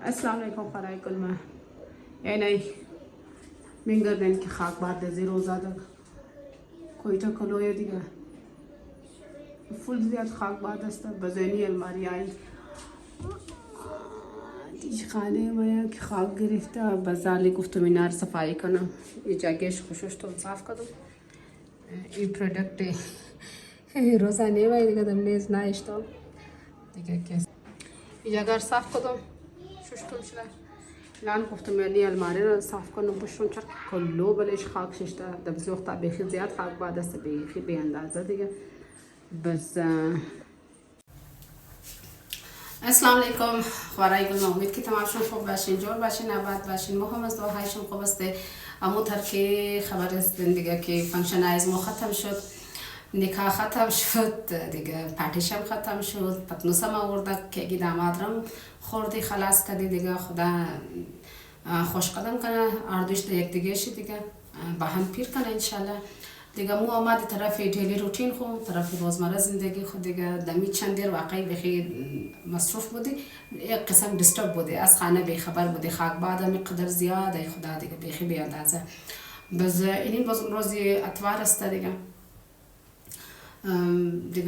السلام علیکم خورای کلمه یعنی منگر دن که خاک بعد زیرو زده کویتا کلوی دیگه فول زیاد خاک بعد است بزنی الماری ای دیش خانه ما که خاک گرفته بازاری گفتم اینا صفایی کنم یه جاگهش خوشش تو صاف کردم این پروداکت روزانه و دیگه دم نیز نایشتم دیگه که یه جاگر صاف کردم ششتون شده الان گفتم یعنی الماری رو صاف کنم بشون چرا کلو بلش خاک ششته دبزی وقتا بیخی زیاد خاک بعد است بیخی به اندازه دیگه بس السلام علیکم خورای گل امید که تمامشون خوب باشین جور باشین آباد باشین ما هم از دعایشون خوب است اما تر که خبر است دیگه که فانکشن ایز ما ختم شد نکاح ختم شد دیگه پارتیشم ختم شد پتنوسم آورده که اگه دامادرم خوردی خلاص کردی دیگه خدا خوش قدم کنه اردوش یک دیگه شد دیگه با هم پیر کنه انشالله دیگه مو آمد طرف دیلی روتین خود طرف روزمره زندگی خود دیگه دمی چند دیر واقعی بخی مصروف بودی یک قسم دیسترب بودی از خانه بی خبر بودی خاک بعد مقدار زیاد ای خدا دیگه بخی بی اندازه بس اینین باز روزی اتوار است دیگه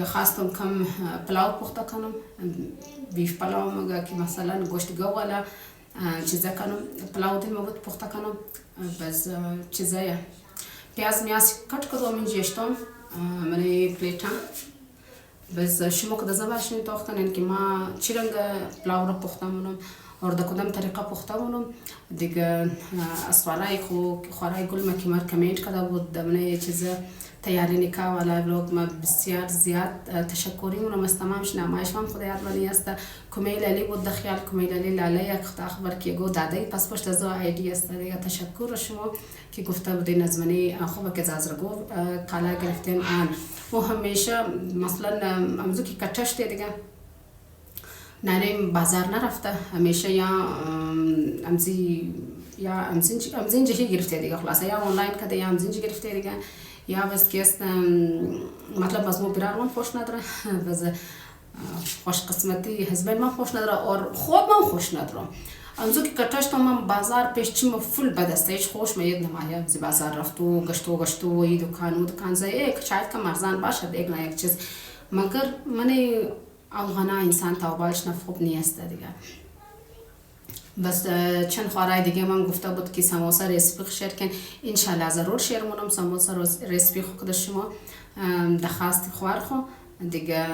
خواستم کم پلاو پختہ کنم بیف پلاو مگه که مثلا گوشت گولا چیزا کنم پلاو دیم بود پختہ کنم بس چیزای پیاز میاز کٹ کردم اینجا اشتم منی پلیتم بس شما کده زباشین توخ کنین که ما چی رنگ پلاو رو پختہ منم اور دا کدام طریقه پختہ منم دیگه اسوارای خورای گل ما که مر کامنت کرده بود دمنه چیزا تیاری نکاح والا بلوگ ما بسیار زیاد تشکری منم از تمامش نمایش هم خدا یاد بانی است کمیل علی بود دخیال کمیل علی لاله یک خبر که گو دادای پس پشت از ایدی است دیگه تشکر شما که گفته بودین از منی خوبه که زازرگو کالا گرفتین آن و همیشه مثلا امزو که کچش دیگه نریم بازار نرفته همیشه یا امزین جهی گرفته دیگه خلاصه یا آنلاین کده یا امزین جهی گرفته دیگه یا بس که است مطلب باز مو برار من خوش نداره بس خوش قسمتی هزبین من خوش نداره اور خود من خوش ندارم امزو که کتاشتم من بازار پیش چیم فول بدسته هیچ خوش میاد نمایا بزی بازار رفتو گشتو ای دکان زای یک شاید که مرزان باشد یک نه یک چیز مگر من افغان انسان توبالش نفخوب نیست دیگه بس چند خورای دیگه من گفته بود که سموسا رسیپی شیر کن انشالله ضرور شیر مونم سموسا رسیپی خود شما دخواست خوار خو دیگه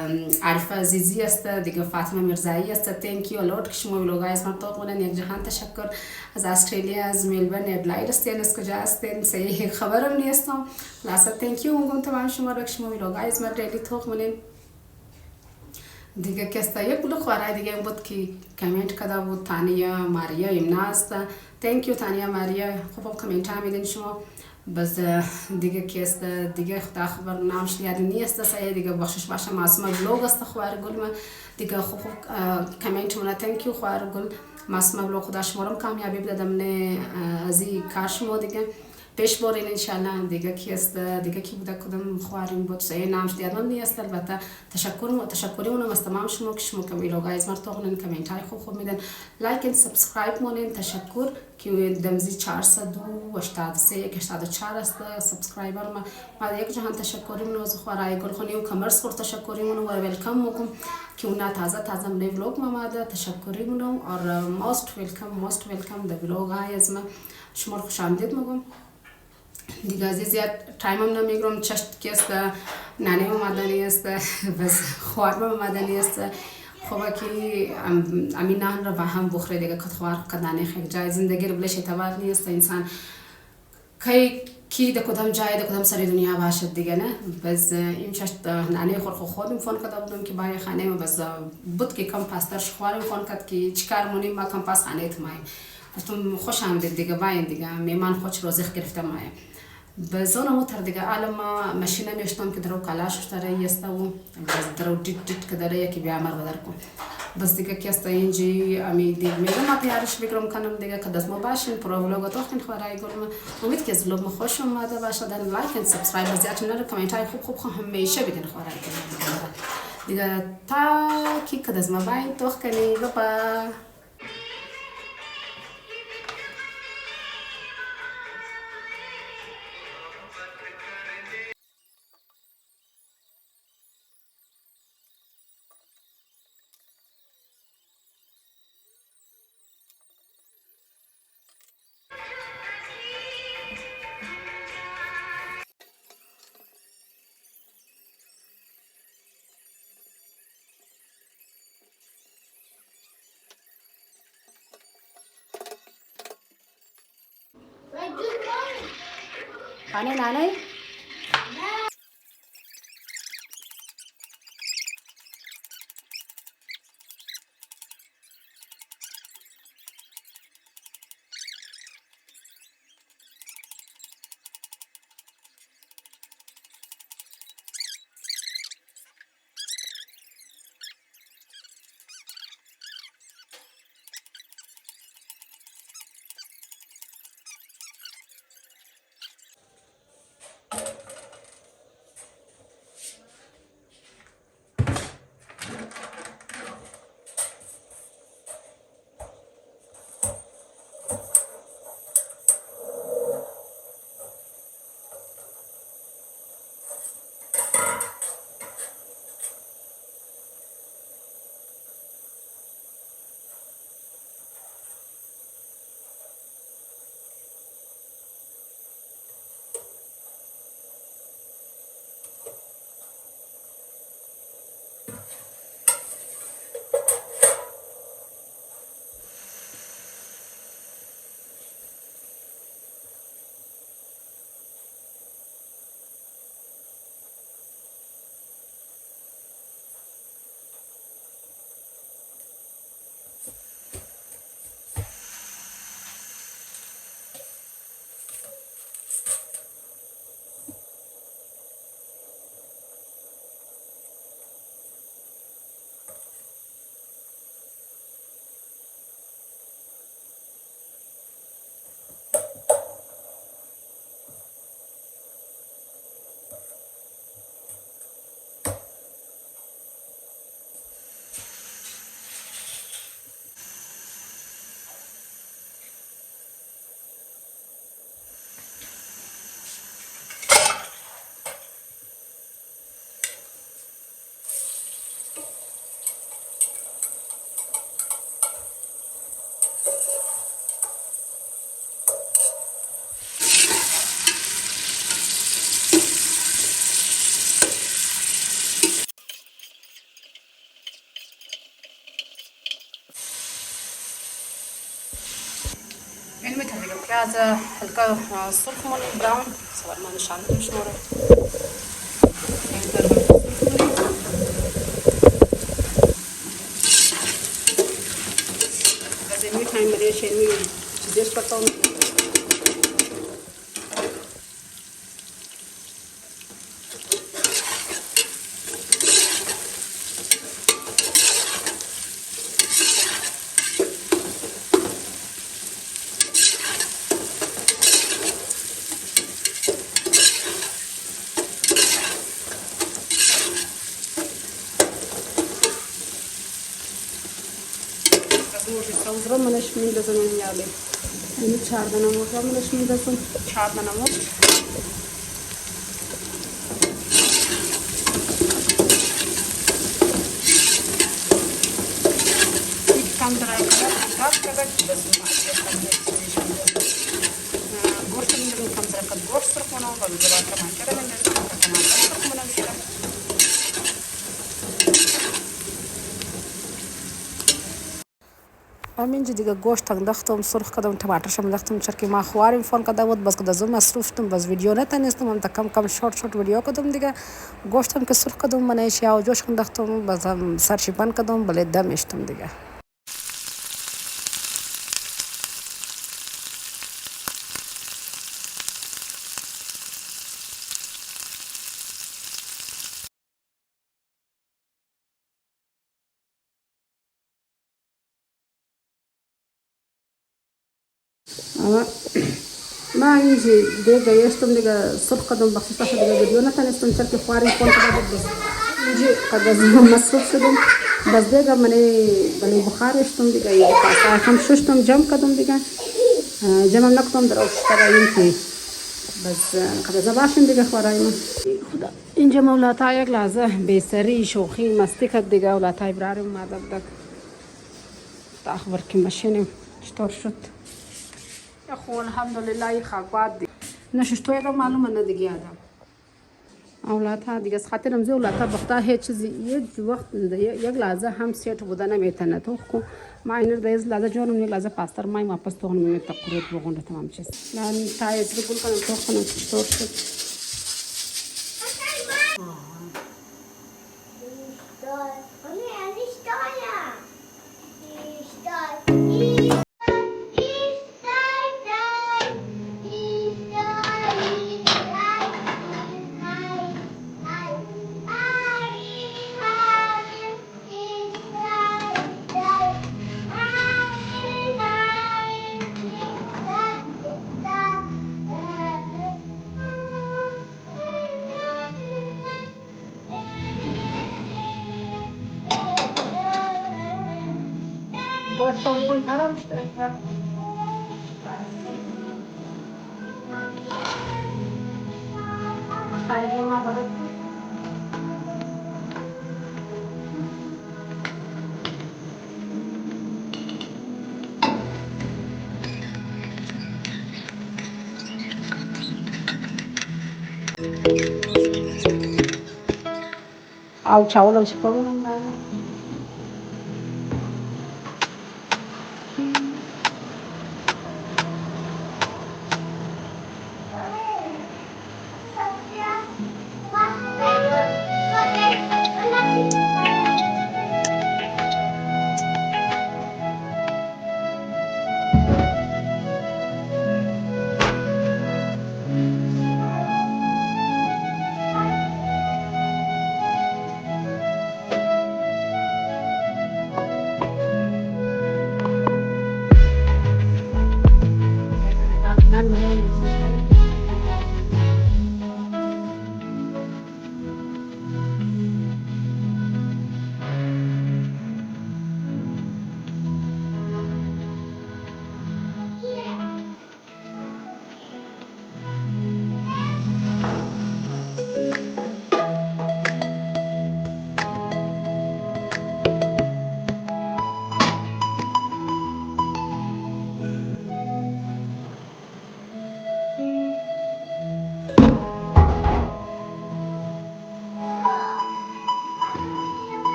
عارفه عزیزی است دیگه فاطمه میرزایی است تانکیو لورد که شما ویلوگایز من تو قولن یک جهان تشکر از استرالیا از ملبورن ادلاید استین از کجا استین صحیح خبرم نیستم خلاص تانکیو میگم تمام شما را که شما ویلوگایز من ریلی توق منین دیگه کستا یک بلو خوارای دیگه بود که کامنت کرده بود تانیا ماریا ایمنا است تانکیو تانیا ماریا خوب کامنت ها میدین شما بس دیگه کست دیگه خدا خبر نامش یاد نیست سایه دیگه بخشش باشه معصومه بلوگ است خوار گل ما دیگه خوب کامنت مون تانکیو خوار گل معصومه بلوگ خدا شمارم کامیابی بدم نه ازی کار شما دیگه پیش برین انشالله دیگه کی است دیگه کی بوده کدام خواریم بود سایه نامش دیدم نیست البته تشکری اونم از تمام شما که شما که ویلوگایز مرتاقن کامنت های خوب میدن لایک و سابسکرایب مونین تشکر که دمزی 483 است سابسکرایبر ما یک جهان تشکری منو از خوارای گل خونی و کامرس خور تشکری منو و ویلکم میگم که اونا تازه من ویلوگ ما تشکری منو اور موست ویلکم د ویلوگ های از ما شما خوش آمدید میگم دیگه از زیاد تایمم نمیگیرم چشت که است ننه اومدنی است بس خوارم اومدنی است خوبه که امین نان رو با هم بخوره دیگه کت خوار کدانه خیلی جای زندگی رو بلش اعتبار نیست انسان کی د کدام جای د کدام سری دنیا باشد دیگه نه بس این چشت ننه خودم فون کرده بودم که برای خانه ما بس بود که کم پاسترش خوارم فون کرد که چیکار مونیم ما کم پاس خانه تمایم گفتم خوش آمدید دیگه باین دیگه میمان خوش روزخ گرفته مایم بزونه موتر دیگه عالم ماشینه میشتم که درو کلاش اشتری است و درو دیت که داره یکی بیامر بدر کن بس دیگه کی است اینجی امی دیگه میگم تیارش بگیرم کنم دیگه که دست مباشین پروبلوگ تو خین خورای گلم امید که از لوب خوش اومده باشه در لایک و سابسکرایب زیاد چنل کامنت های خوب همیشه بدین خورای دیگه تا کی که دست مباین تو خنی بابا خانه نانه يعني مثل البياز هلقا الصرف مال براون سواء ما نشان مش نورة بس إني كان مريش إني جزير بطون Uzra manashmin dazan yale. Ini 4 dana uzra manashmin dazan 4 dana mut. İlk kandıra kadar kat kadar dazan mahiyet kandıra. Gorşun dazan kandıra kadar gorş sırfına var. Uzra kaman kere men dazan kaman sırfına bir şey. همین دیگه گوشت انداختم سرخ کردم تماترش انداختم چرکی ما خواریم فون کرده بود بس که دزم مصروف شدم بس ویدیو نتونستم هم تا کم کم شورت ویدیو کردم دیگه گوشتم که سرخ کردم منش یا جوش انداختم بس هم سرش بند کردم بله دمشتم دیگه ما اینجی دیگه یستم دیگه سرخ کردم بخشش دیگه ویدیو نتونستم چرکی خواریم فون کرده بود بس اینجی قد مصروف شدم بس دیگه من بله بخارشتم دیگه هم ششتم جمع کردم دیگه جمع نکردم در اشترایم که بس قد زباشم دیگه خورایم خدا اینجا مولاتای یک لحظه بیسری شوخی مستی کرد دیگه اولاتای برارم مادر دک تا اخبار که ماشینم چطور شد یا خو الحمدلله خاک باد دی نشش توی دا معلومه نه دیگه آدم اولادها دیگه از خاطرم زی اولادها بختا هیچ چیزی یک وقت یک لحظه هم سیٹ بودن نمیتونه تو کو ما این در از لحظه جانم یک لحظه پاستر مای واپس تو هم تقریر بگونده تمام چیز من تایید بگول کنم تو کنم چطور شد او چاولو شپرون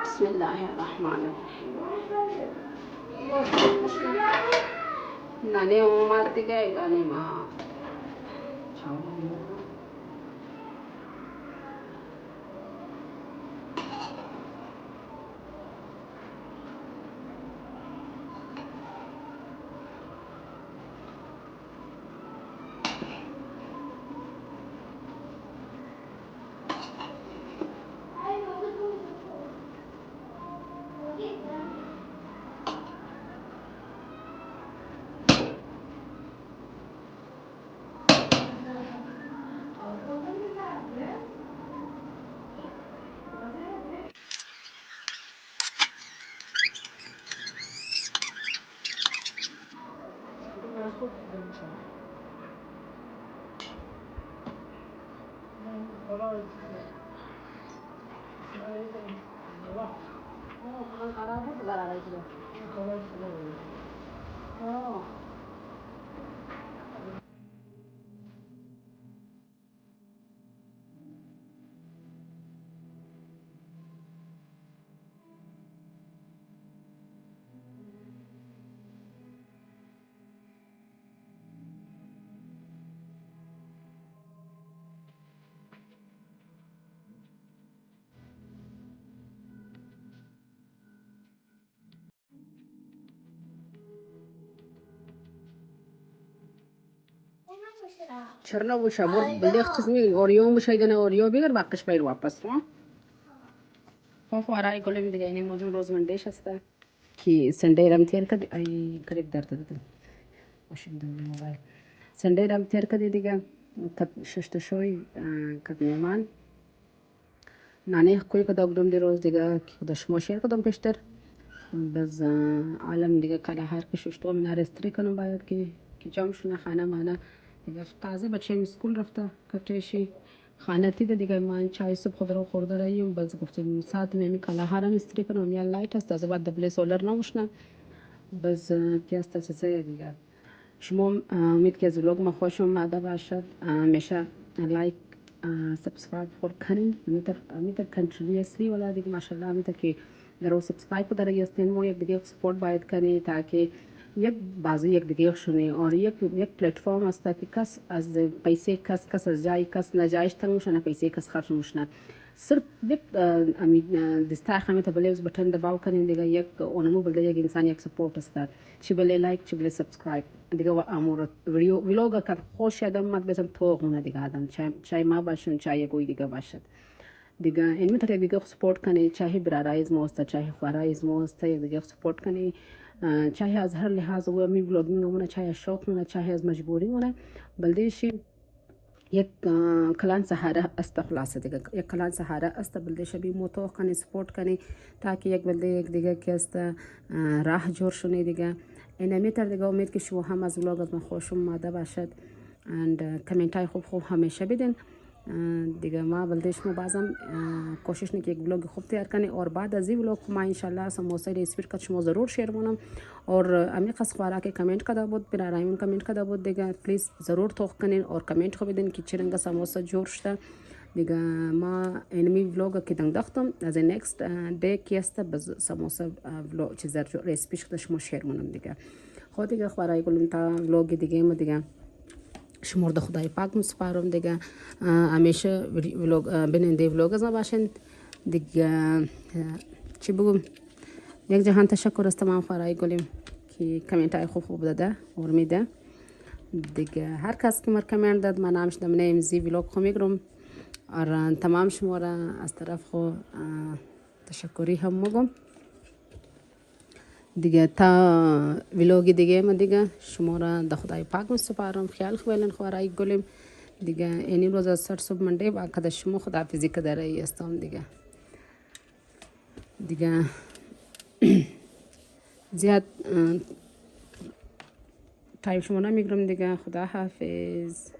بسم الله الرحمن الرحیم نانی اومد دیگه ایگانی ما چرا شبور بلدیخ چیزی اوریو مشاهده اوریو بیار باقیش باید واپس رو خب وارای گلیم دیگه این موضوع روز مندهش هسته که سنده رم تیر کردی ای قریب درد دادم ماشین دنبال موبایل سنده رم تیر کردی دیگه کد ششت شوی کد میمان نانی کوی کدام دی روز دیگه که خودش ماشین کدام پیشتر بس عالم دیگه کلا هر که ششتو من رستری کنم باید که جمعشون خانه مانه دیگه تازه بچه اسکول رفته کتشی خانه تیده دیگه من چای صبح خود رو خورده راییم باز گفتم ساعت میمی کلا هرم استری کنم یا لایت است تازه بعد دبل سولر نموشنه بس که است چیزه دیگه شما امید که از ولاگ ما خوش اومده باشد همیشه لایک سبسکرایب خود کنین میتر کنتینیوسلی ولی دیگه ماشاءالله میتر که در سبسکرایب داره هستین و یک دیگه سپورت باید کنی تاکه یک بازی یک دیگه شونه اور یک پلتفرم است که کس از پیسه کس از جای کس نجایش تنگ مشنه پیسه کس خرج مشنه صرف یک دستای خمیت بلیوز بتن دباو کنین دیگه یک اونمو بلده یک انسان یک سپورت است چی بله لایک چی بله سبسکرایب دیگه و امور ویلوگا که خوش آدم مد بزن توغونه دیگه آدم چای ما باشن چای گوی دیگه باشد دیگه این میتونه دیگه سپورت کنی چاهی برایز موست چاهی خوارایز موست دیگه سپورت کنی چاهی از هر لحاظ و می ولاگینگ مونه چاهی از شوق مونه چاهی از مجبوری مونه بلدیشی یک کلان سهاره است خلاصه دیگه یک کلان سهاره است بلده شبیه موتو کنی سپورت کنی تاکه یک بلده یک دیگه که است راه جور شونه دیگه این میتر دیگه امید که شما هم از ولاگ از من خوش اومده باشد اند کامنت های خوب همیشه بدین دیگه ما بلدش ما بازم کوشش نکنیم یک ولاگ خوب تیار کنیم اور بعد از این ولاگ ما انشالله سموسه ریسیپی که شما ضرور شیر کنم اور امی قصد خوراک کامنت کرده بود برایمون کامنت کرده بود دیگه پلیز ضرور توخ کنین اور کامنت خو بدین که چرنگا سموسه جور شده دیگه ما اینمی ولاگ که داشتم از نیکست دی کی است باز سموسه ولاگ چیز ریسیپی شده شما شیر کنم دیگه خود دیگه خوراک گلم تا ولاگ دیگه ما دیگه شمرده خدای پاک مسپارم دیگه همیشه ولاگ بیننده ولاگ از ما باشین دیگه چی بگم یک جهان تشکر از تمام خوارای گلیم که کامنت های خوب داده اور میده دیگه هر کس که مر کامنت داد من نامش دم نیم زی ولاگ خو میگرم اور تمام شما را از طرف خو تشکری هم میگم دیگه تا ویلوگ دیگه ما دیگه شما را د خدای پاک مسپارم خیال خوالن خوارای گلیم دیگه اینی روز از سر صبح منده با کد شما خداحافظی کداره استم دیگه زیاد تایم شما نمیگیرم دیگه خدا حافظ